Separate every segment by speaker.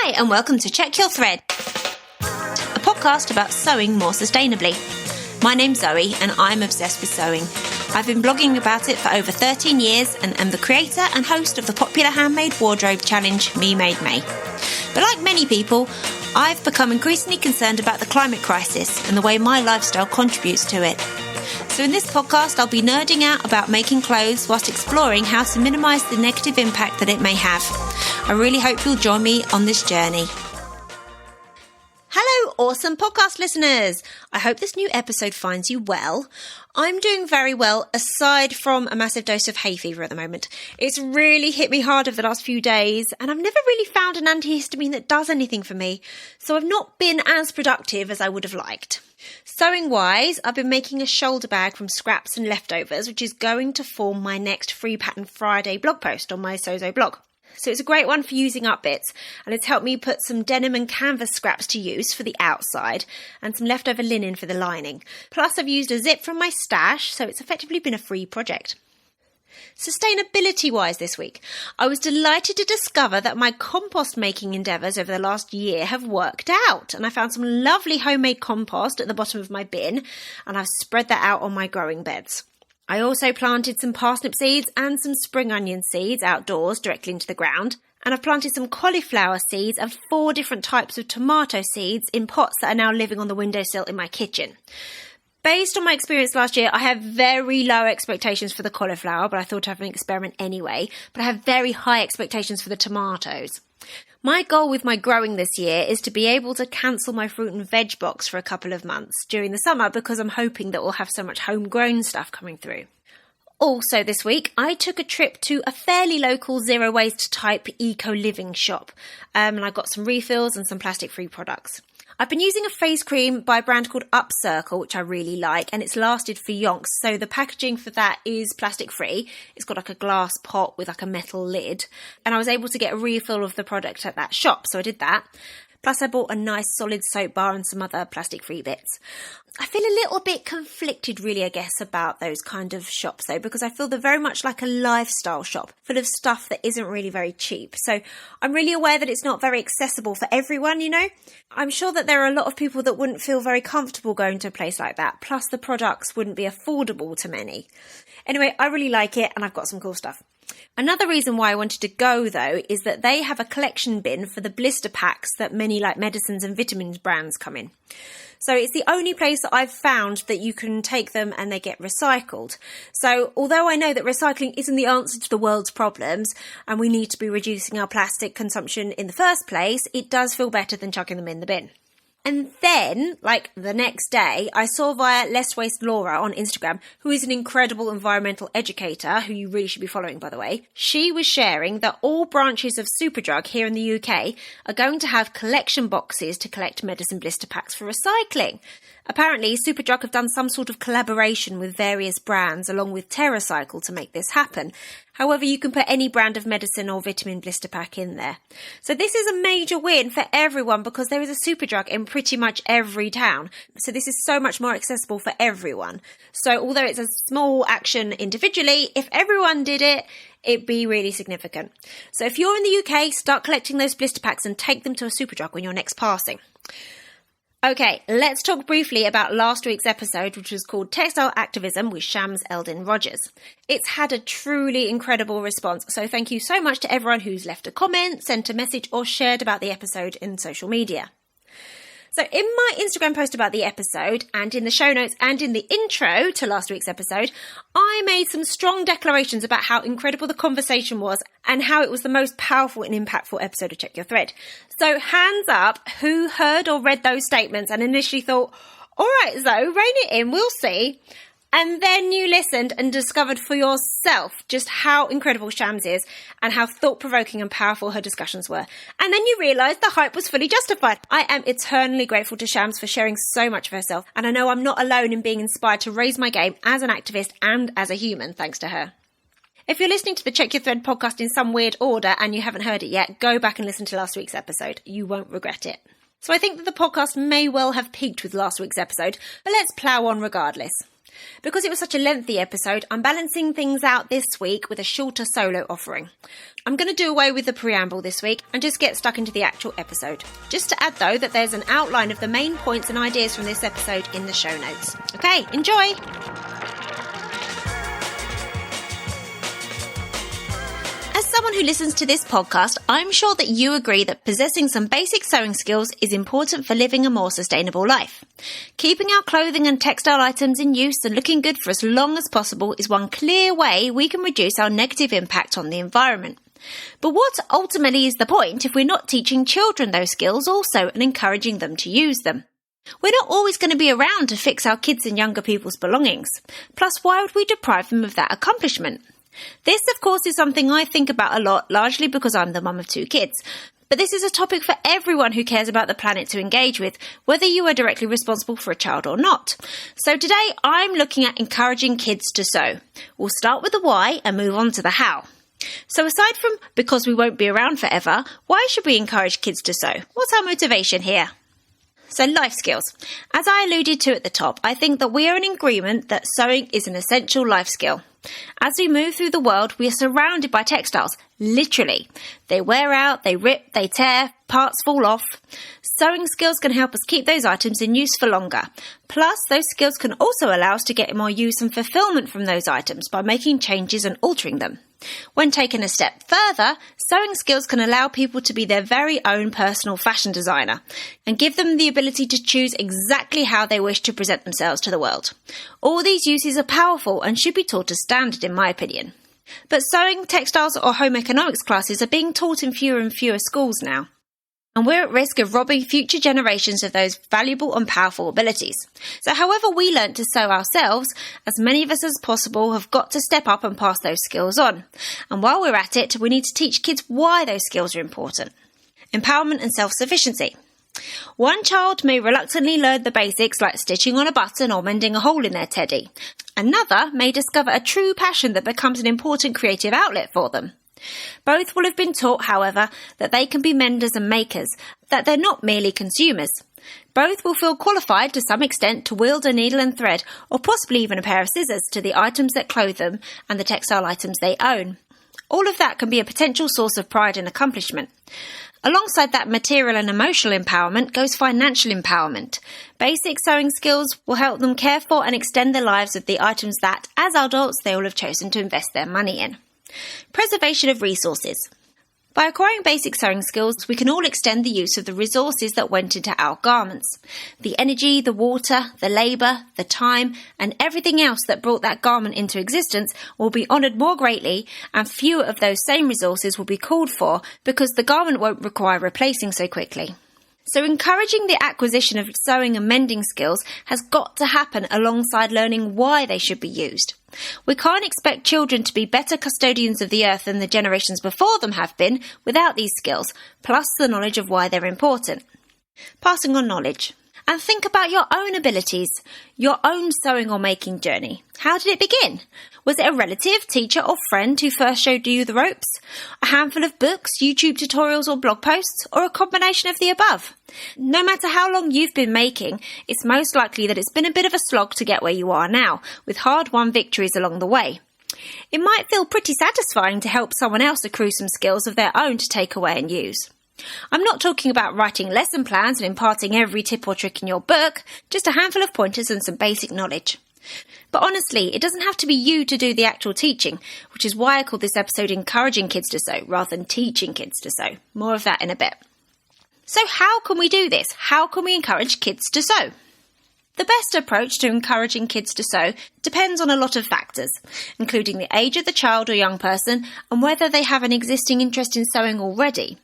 Speaker 1: Hi, and welcome to Check Your Thread, a podcast about sewing more sustainably. My name's Zoe, and I'm obsessed with sewing. I've been blogging about it for over 13 years and am the creator and host of the popular handmade wardrobe challenge, Me Made May. But like many people, I've become increasingly concerned about the climate crisis and the way my lifestyle contributes to it. So in this podcast, I'll be nerding out about making clothes whilst exploring how to minimise the negative impact that it may have. I really hope you'll join me on this journey. Hello, awesome podcast listeners. I hope this new episode finds you well. I'm doing very well, aside from a massive dose of hay fever at the moment. It's really hit me hard over the last few days, and I've never really found an antihistamine that does anything for me, so I've not been as productive as I would have liked. Sewing-wise, I've been making a shoulder bag from scraps and leftovers, which is going to form my next Free Pattern Friday blog post on my Sozo blog. So it's a great one for using up bits, and it's helped me put some denim and canvas scraps to use for the outside and some leftover linen for the lining. Plus I've used a zip from my stash, so it's effectively been a free project. Sustainability-wise this week, I was delighted to discover that my compost making endeavours over the last year have worked out, and I found some lovely homemade compost at the bottom of my bin, and I've spread that out on my growing beds. I also planted some parsnip seeds and some spring onion seeds outdoors directly into the ground. And I've planted some cauliflower seeds and 4 different types of tomato seeds in pots that are now living on the windowsill in my kitchen. Based on my experience last year, I have very low expectations for the cauliflower, but I thought I'd have an experiment anyway. But I have very high expectations for the tomatoes. My goal with my growing this year is to be able to cancel my fruit and veg box for a couple of months during the summer because I'm hoping that we'll have so much homegrown stuff coming through. Also this week, I took a trip to a fairly local zero waste type eco-living shop and I got some refills and some plastic free products. I've been using a face cream by a brand called Upcircle, which I really like, and it's lasted for yonks. So the packaging for that is plastic free. It's got like a glass pot with like a metal lid. And I was able to get a refill of the product at that shop, so I did that. Plus I bought a nice solid soap bar and some other plastic free bits. I feel a little bit conflicted really, I guess, about those kind of shops though, because I feel they're very much like a lifestyle shop full of stuff that isn't really very cheap. So I'm really aware that it's not very accessible for everyone, you know. I'm sure that there are a lot of people that wouldn't feel very comfortable going to a place like that. Plus the products wouldn't be affordable to many. Anyway, I really like it and I've got some cool stuff. Another reason why I wanted to go, though, is that they have a collection bin for the blister packs that many like medicines and vitamins brands come in. So it's the only place that I've found that you can take them and they get recycled. So although I know that recycling isn't the answer to the world's problems and we need to be reducing our plastic consumption in the first place, it does feel better than chucking them in the bin. And then, like the next day, I saw via Less Waste Laura on Instagram, who is an incredible environmental educator, who you really should be following, by the way. She was sharing that all branches of Superdrug here in the UK are going to have collection boxes to collect medicine blister packs for recycling. Apparently, Superdrug have done some sort of collaboration with various brands along with TerraCycle to make this happen. However, you can put any brand of medicine or vitamin blister pack in there. So this is a major win for everyone because there is a Superdrug in pretty much every town. So this is so much more accessible for everyone. So although it's a small action individually, if everyone did it, it'd be really significant. So if you're in the UK, start collecting those blister packs and take them to a Superdrug when you're next passing. Okay, let's talk briefly about last week's episode, which was called Textile Activism with Shams Eldin Rogers. It's had a truly incredible response, so thank you so much to everyone who's left a comment, sent a message or shared about the episode in social media. So in my Instagram post about the episode and in the show notes and in the intro to last week's episode, I made some strong declarations about how incredible the conversation was and how it was the most powerful and impactful episode of Check Your Thread. So hands up who heard or read those statements and initially thought, all right, Zoe, rein it in, we'll see. And then you listened and discovered for yourself just how incredible Shams is and how thought-provoking and powerful her discussions were. And then you realised the hype was fully justified. I am eternally grateful to Shams for sharing so much of herself. And I know I'm not alone in being inspired to raise my game as an activist and as a human, thanks to her. If you're listening to the Check Your Thread podcast in some weird order and you haven't heard it yet, go back and listen to last week's episode. You won't regret it. So I think that the podcast may well have peaked with last week's episode, but let's plough on regardless. Because it was such a lengthy episode, I'm balancing things out this week with a shorter solo offering. I'm going to do away with the preamble this week and just get stuck into the actual episode. Just to add though that there's an outline of the main points and ideas from this episode in the show notes. Okay, enjoy! As someone who listens to this podcast, I'm sure that you agree that possessing some basic sewing skills is important for living a more sustainable life. Keeping our clothing and textile items in use and looking good for as long as possible is one clear way we can reduce our negative impact on the environment. But what ultimately is the point if we're not teaching children those skills also and encouraging them to use them? We're not always going to be around to fix our kids and younger people's belongings. Plus, why would we deprive them of that accomplishment? This, of course, is something I think about a lot, largely because I'm the mum of 2 kids. But this is a topic for everyone who cares about the planet to engage with, whether you are directly responsible for a child or not. So today, I'm looking at encouraging kids to sew. We'll start with the why and move on to the how. So aside from because we won't be around forever, why should we encourage kids to sew? What's our motivation here? So life skills. As I alluded to at the top, I think that we are in agreement that sewing is an essential life skill. As we move through the world, we are surrounded by textiles, literally. They wear out, they rip, they tear, parts fall off. Sewing skills can help us keep those items in use for longer. Plus, those skills can also allow us to get more use and fulfillment from those items by making changes and altering them. When taken a step further, sewing skills can allow people to be their very own personal fashion designer and give them the ability to choose exactly how they wish to present themselves to the world. All these uses are powerful and should be taught as standard in my opinion. But sewing, textiles or home economics classes are being taught in fewer and fewer schools now. And we're at risk of robbing future generations of those valuable and powerful abilities. So however we learnt to sew ourselves, as many of us as possible have got to step up and pass those skills on. And while we're at it, we need to teach kids why those skills are important. Empowerment and self-sufficiency. One child may reluctantly learn the basics like stitching on a button or mending a hole in their teddy. Another may discover a true passion that becomes an important creative outlet for them. Both will have been taught, however, that they can be menders and makers, that they're not merely consumers. Both will feel qualified to some extent to wield a needle and thread, or possibly even a pair of scissors to the items that clothe them and the textile items they own. All of that can be a potential source of pride and accomplishment. Alongside that material and emotional empowerment goes financial empowerment. Basic sewing skills will help them care for and extend the lives of the items that, as adults, they will have chosen to invest their money in. Preservation of resources. By acquiring basic sewing skills, we can all extend the use of the resources that went into our garments. The energy, the water, the labour, the time, and everything else that brought that garment into existence will be honoured more greatly, and fewer of those same resources will be called for because the garment won't require replacing so quickly. So encouraging the acquisition of sewing and mending skills has got to happen alongside learning why they should be used. We can't expect children to be better custodians of the earth than the generations before them have been without these skills, plus the knowledge of why they're important. Passing on knowledge. And think about your own abilities, your own sewing or making journey. How did it begin? Was it a relative, teacher or friend who first showed you the ropes? A handful of books, YouTube tutorials or blog posts? Or a combination of the above? No matter how long you've been making, it's most likely that it's been a bit of a slog to get where you are now, with hard-won victories along the way. It might feel pretty satisfying to help someone else accrue some skills of their own to take away and use. I'm not talking about writing lesson plans and imparting every tip or trick in your book, just a handful of pointers and some basic knowledge. But honestly, it doesn't have to be you to do the actual teaching, which is why I called this episode Encouraging Kids to Sew rather than Teaching Kids to Sew. More of that in a bit. So how can we do this? How can we encourage kids to sew? The best approach to encouraging kids to sew depends on a lot of factors, including the age of the child or young person and whether they have an existing interest in sewing already.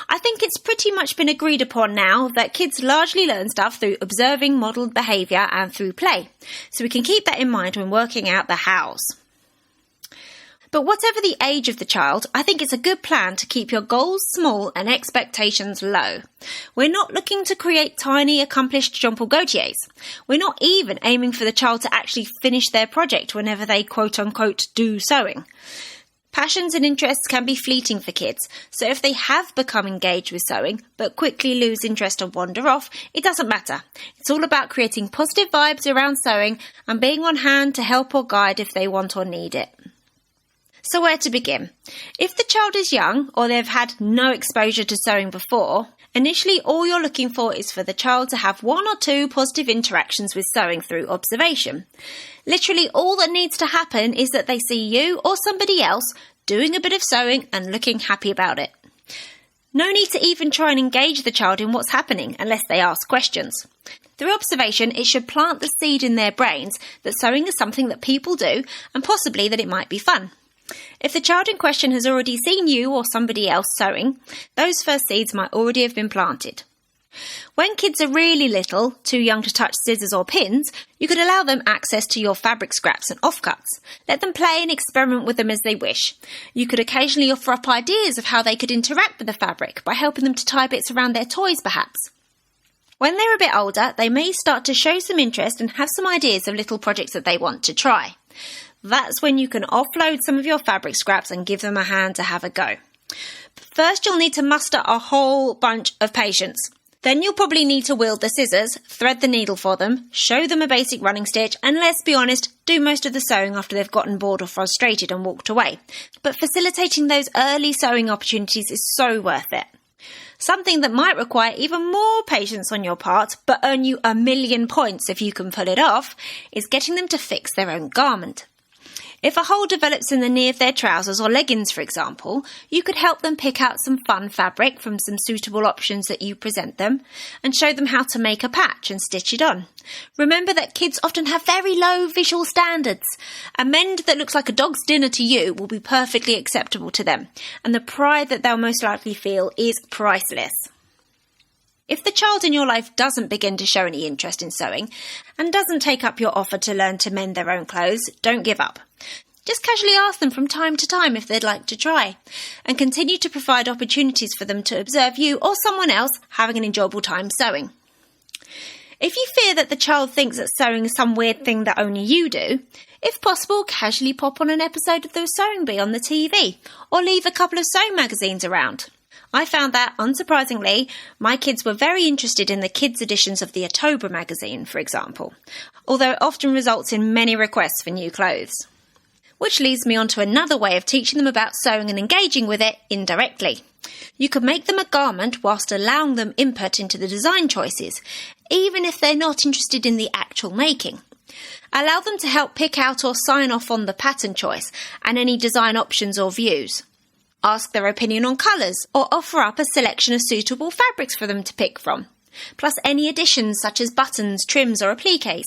Speaker 1: I think it's pretty much been agreed upon now that kids largely learn stuff through observing modelled behaviour and through play, so we can keep that in mind when working out the hows. But whatever the age of the child, I think it's a good plan to keep your goals small and expectations low. We're not looking to create tiny, accomplished Jean-Paul Gaultiers. We're not even aiming for the child to actually finish their project whenever they quote-unquote do sewing. Passions and interests can be fleeting for kids, so if they have become engaged with sewing but quickly lose interest or wander off, it doesn't matter. It's all about creating positive vibes around sewing and being on hand to help or guide if they want or need it. So where to begin? If the child is young or they've had no exposure to sewing before, initially all you're looking for is for the child to have 1 or 2 positive interactions with sewing through observation. Literally all that needs to happen is that they see you or somebody else doing a bit of sewing and looking happy about it. No need to even try and engage the child in what's happening unless they ask questions. Through observation, it should plant the seed in their brains that sewing is something that people do and possibly that it might be fun. If the child in question has already seen you or somebody else sewing, those first seeds might already have been planted. When kids are really little, too young to touch scissors or pins, you could allow them access to your fabric scraps and offcuts. Let them play and experiment with them as they wish. You could occasionally offer up ideas of how they could interact with the fabric by helping them to tie bits around their toys perhaps. When they're a bit older, they may start to show some interest and have some ideas of little projects that they want to try. That's when you can offload some of your fabric scraps and give them a hand to have a go. But first, you'll need to muster a whole bunch of patience. Then you'll probably need to wield the scissors, thread the needle for them, show them a basic running stitch, and let's be honest, do most of the sewing after they've gotten bored or frustrated and walked away. But facilitating those early sewing opportunities is so worth it. Something that might require even more patience on your part, but earn you 1,000,000 points if you can pull it off, is getting them to fix their own garment. If a hole develops in the knee of their trousers or leggings, for example, you could help them pick out some fun fabric from some suitable options that you present them and show them how to make a patch and stitch it on. Remember that kids often have very low visual standards. A mend that looks like a dog's dinner to you will be perfectly acceptable to them, and the pride that they'll most likely feel is priceless. If the child in your life doesn't begin to show any interest in sewing and doesn't take up your offer to learn to mend their own clothes, don't give up. Just casually ask them from time to time if they'd like to try, and continue to provide opportunities for them to observe you or someone else having an enjoyable time sewing. If you fear that the child thinks that sewing is some weird thing that only you do, if possible, casually pop on an episode of The Sewing Bee on the TV, or leave a couple of sewing magazines around. I found that, unsurprisingly, my kids were very interested in the kids' editions of the October magazine, for example, although it often results in many requests for new clothes. Which leads me on to another way of teaching them about sewing and engaging with it indirectly. You could make them a garment whilst allowing them input into the design choices, even if they're not interested in the actual making. Allow them to help pick out or sign off on the pattern choice and any design options or views. Ask their opinion on colours, or offer up a selection of suitable fabrics for them to pick from, plus any additions such as buttons, trims or appliques.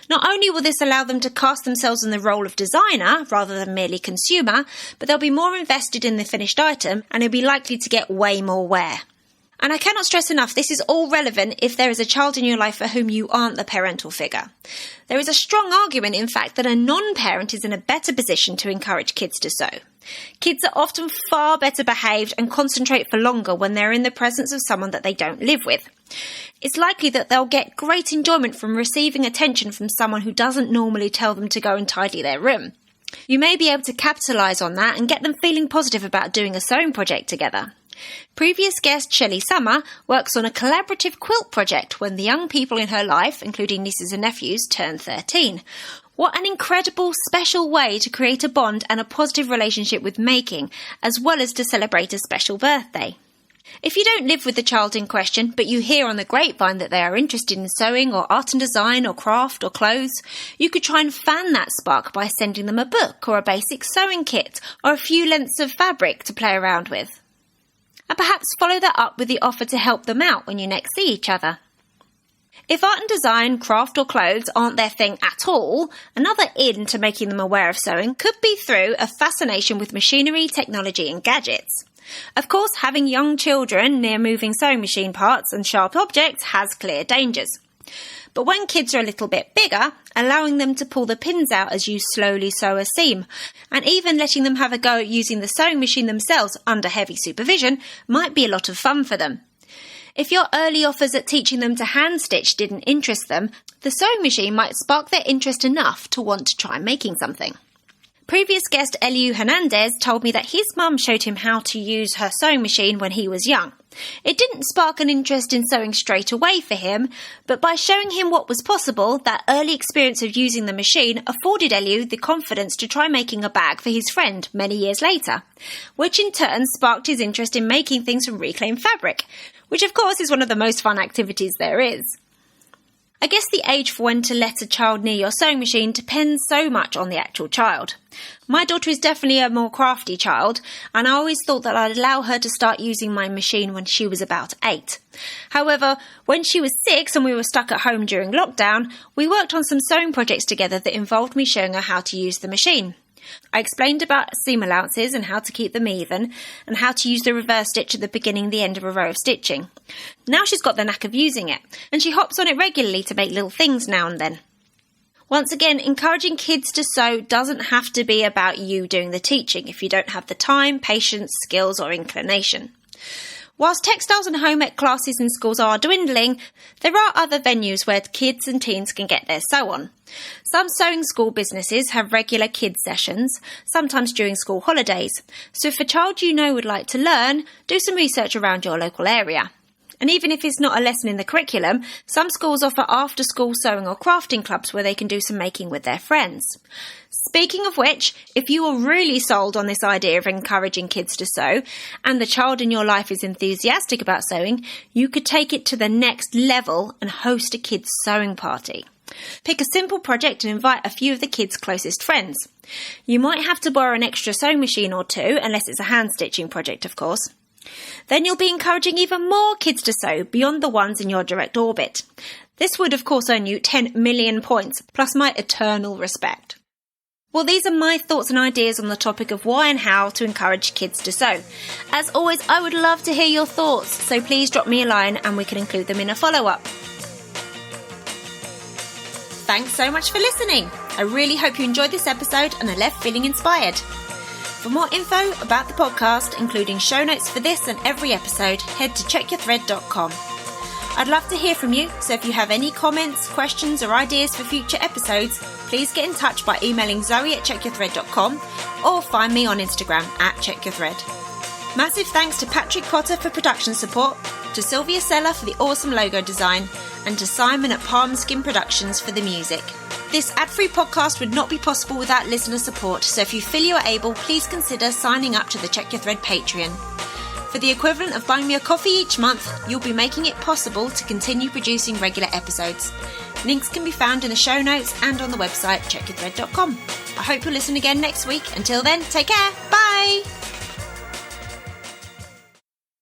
Speaker 1: Not only will this allow them to cast themselves in the role of designer rather than merely consumer, but they'll be more invested in the finished item and it'll be likely to get way more wear. And I cannot stress enough, this is all relevant if there is a child in your life for whom you aren't the parental figure. There is a strong argument, in fact, that a non-parent is in a better position to encourage kids to sew. Kids are often far better behaved and concentrate for longer when they're in the presence of someone that they don't live with. It's likely that they'll get great enjoyment from receiving attention from someone who doesn't normally tell them to go and tidy their room. You may be able to capitalise on that and get them feeling positive about doing a sewing project together. Previous guest Shelley Summer works on a collaborative quilt project when the young people in her life, including nieces and nephews, turn 13. What an incredible, special way to create a bond and a positive relationship with making, as well as to celebrate a special birthday. If you don't live with the child in question, but you hear on the grapevine that they are interested in sewing or art and design or craft or clothes, you could try and fan that spark by sending them a book or a basic sewing kit or a few lengths of fabric to play around with. And perhaps follow that up with the offer to help them out when you next see each other. If art and design, craft or clothes aren't their thing at all, another in to making them aware of sewing could be through a fascination with machinery, technology and gadgets. Of course, having young children near moving sewing machine parts and sharp objects has clear dangers. But when kids are a little bit bigger, allowing them to pull the pins out as you slowly sew a seam, and even letting them have a go at using the sewing machine themselves under heavy supervision might be a lot of fun for them. If your early offers at teaching them to hand stitch didn't interest them, the sewing machine might spark their interest enough to want to try making something. Previous guest Eliu Hernandez told me that his mum showed him how to use her sewing machine when he was young. It didn't spark an interest in sewing straight away for him, but by showing him what was possible, that early experience of using the machine afforded Eliu the confidence to try making a bag for his friend many years later, which in turn sparked his interest in making things from reclaimed fabric, which of course is one of the most fun activities there is. I guess the age for when to let a child near your sewing machine depends so much on the actual child. My daughter is definitely a more crafty child, and I always thought that I'd allow her to start using my machine when she was about 8. However, when she was 6 and we were stuck at home during lockdown, we worked on some sewing projects together that involved me showing her how to use the machine. I explained about seam allowances and how to keep them even, and how to use the reverse stitch at the beginning and the end of a row of stitching. Now she's got the knack of using it, and she hops on it regularly to make little things now and then. Once again, encouraging kids to sew doesn't have to be about you doing the teaching if you don't have the time, patience, skills or inclination. Whilst textiles and home ec classes in schools are dwindling, there are other venues where kids and teens can get their sew on. Some sewing school businesses have regular kids sessions, sometimes during school holidays. So if a child you know would like to learn, do some research around your local area. And even if it's not a lesson in the curriculum, some schools offer after-school sewing or crafting clubs where they can do some making with their friends. Speaking of which, if you are really sold on this idea of encouraging kids to sew, and the child in your life is enthusiastic about sewing, you could take it to the next level and host a kids' sewing party. Pick a simple project and invite a few of the kids' closest friends. You might have to borrow an extra sewing machine or two, unless it's a hand-stitching project, of course. Then you'll be encouraging even more kids to sew beyond the ones in your direct orbit. This would, of course, earn you 10 million points, plus my eternal respect. Well, these are my thoughts and ideas on the topic of why and how to encourage kids to sew. As always, I would love to hear your thoughts, so please drop me a line and we can include them in a follow-up. Thanks so much for listening. I really hope you enjoyed this episode and are left feeling inspired. For more info about the podcast, including show notes for this and every episode, head to checkyourthread.com. I'd love to hear from you, so if you have any comments, questions or ideas for future episodes, please get in touch by emailing zoe@checkyourthread.com or find me on Instagram @checkyourthread. Massive thanks to Patrick Potter for production support, to Sylvia Seller for the awesome logo design, and to Simon at Palm Skin Productions for the music. This ad-free podcast would not be possible without listener support, so if you feel you are able, please consider signing up to the Check Your Thread Patreon. For the equivalent of buying me a coffee each month, you'll be making it possible to continue producing regular episodes. Links can be found in the show notes and on the website checkyourthread.com. I hope you'll listen again next week. Until then, take care. Bye!